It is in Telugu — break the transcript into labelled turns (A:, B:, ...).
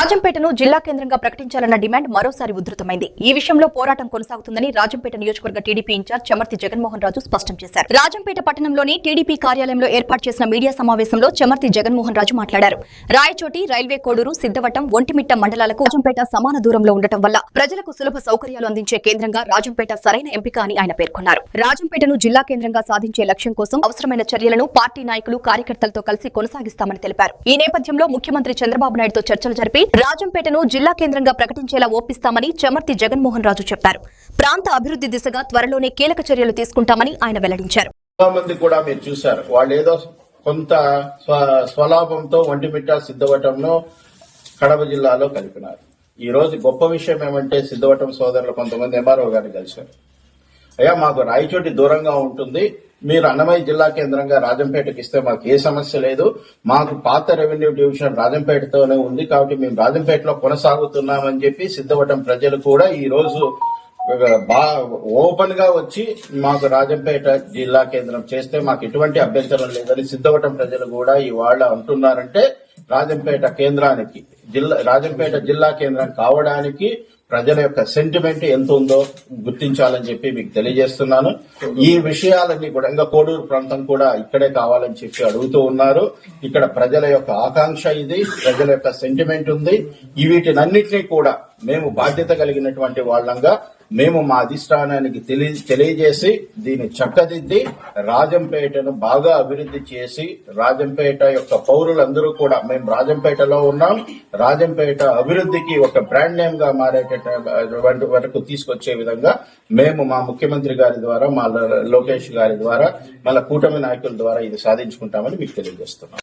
A: రాజంపేటను జిల్లా కేంద్రంగా ప్రకటించాలన్న డిమాండ్ మరోసారి ఉధృతమైంది. ఈ విషయంలో పోరాటం కొనసాగుతుందని రాజంపేట నియోజకవర్గ టీడీపీ ఇన్ఛార్జ్ చమర్తి జగన్మోహన్ రాజు స్పష్టం చేశారు. రాజంపేట పట్టణంలోని టీడీపీ కార్యాలయంలో ఏర్పాటు చేసిన మీడియా సమావేశంలో చమర్తి జగన్మోహన్ రాజు మాట్లాడారు. రాయచోటి, రైల్వే కోడూరు, సిద్ధవటం, ఒంటిమిట్ట మండలాలకు రాజంపేట సమాన దూరంలో ఉండటం వల్ల ప్రజలకు సులభ సౌకర్యాలు అందించే కేంద్రంగా రాజంపేట సరైన ఎంపిక అని ఆయన పేర్కొన్నారు. రాజంపేటను జిల్లా కేంద్రంగా సాధించే లక్ష్యం కోసం అవసరమైన చర్యలను పార్టీ నాయకులు, కార్యకర్తలతో కలిసి కొనసాగిస్తామని తెలిపారు. ఈ నేపథ్యంలో ముఖ్యమంత్రి చంద్రబాబు నాయుడుతో చర్చలు జరిపి రాజంపేటను జిల్లా కేంద్రంగా ప్రకటించేలా ఒప్పిస్తామని చమర్తి జగన్మోహన్ రాజు చెప్పారు. ప్రాంత అభివృద్ధి దిశగా త్వరలోనే కీలక చర్యలు తీసుకుంటామని ఆయన వెల్లడించారు.
B: మంది కూడా మీరు చూశారు, వాళ్ళు ఏదో కొంత స్వలాభంతో ఒంటిమిట్ట, సిద్ధవటంలో కడప జిల్లాలో కలిపినారు. ఈ రోజు గొప్ప విషయం ఏమంటే సిద్ధవటం సోదరులు కొంతమంది ఎంఆర్ఓ గారిని కలిశారు. అయ్యా, మాకు రాయచోటి దూరంగా ఉంటుంది, మీరు అన్నమయ్య జిల్లా కేంద్రంగా రాజంపేటకి ఇస్తే మాకు ఏ సమస్య లేదు, మాకు పాత రెవెన్యూ డివిజన్ రాజంపేటతోనే ఉంది కాబట్టి మేము రాజంపేటలో కొనసాగుతున్నామని చెప్పి సిద్ధవటం ప్రజలు కూడా ఈ రోజు ఓపెన్ గా వచ్చి మాకు రాజంపేట జిల్లా కేంద్రం చేస్తే మాకు ఎటువంటి అభ్యంతరం లేదని సిద్ధవటం ప్రజలు కూడా ఇవాళ అంటున్నారంటే రాజంపేట జిల్లా కేంద్రం కావడానికి ప్రజల యొక్క సెంటిమెంట్ ఎంత ఉందో గుర్తించాలని చెప్పి మీకు తెలియజేస్తున్నాను. ఈ విషయాలన్నీ కూడా ఇంకా కోడూరు ప్రాంతం కూడా ఇక్కడే కావాలని చెప్పి అడుగుతూ ఉన్నారు. ఇక్కడ ప్రజల యొక్క ఆకాంక్ష ఇది, ప్రజల యొక్క సెంటిమెంట్ ఉంది. వీటినన్నిటినీ కూడా మేము బాధ్యత కలిగినటువంటి వాళ్ళంగా మేము మా అధిష్టానానికి తెలియజేసి దీన్ని చక్కదిద్ది రాజంపేటను బాగా అభివృద్ధి చేసి రాజంపేట యొక్క పౌరులందరూ కూడా మేము రాజంపేటలో ఉన్నాం, రాజంపేట అభివృద్ధికి ఒక బ్రాండ్ నేమ్ గా మారేటటువంటి వరకు తీసుకొచ్చే విధంగా మేము మా ముఖ్యమంత్రి గారి ద్వారా, మా లోకేష్ గారి ద్వారా, మన కూటమి నాయకుల ద్వారా ఇది సాధించుకుంటామని మీకు తెలియజేస్తున్నాం.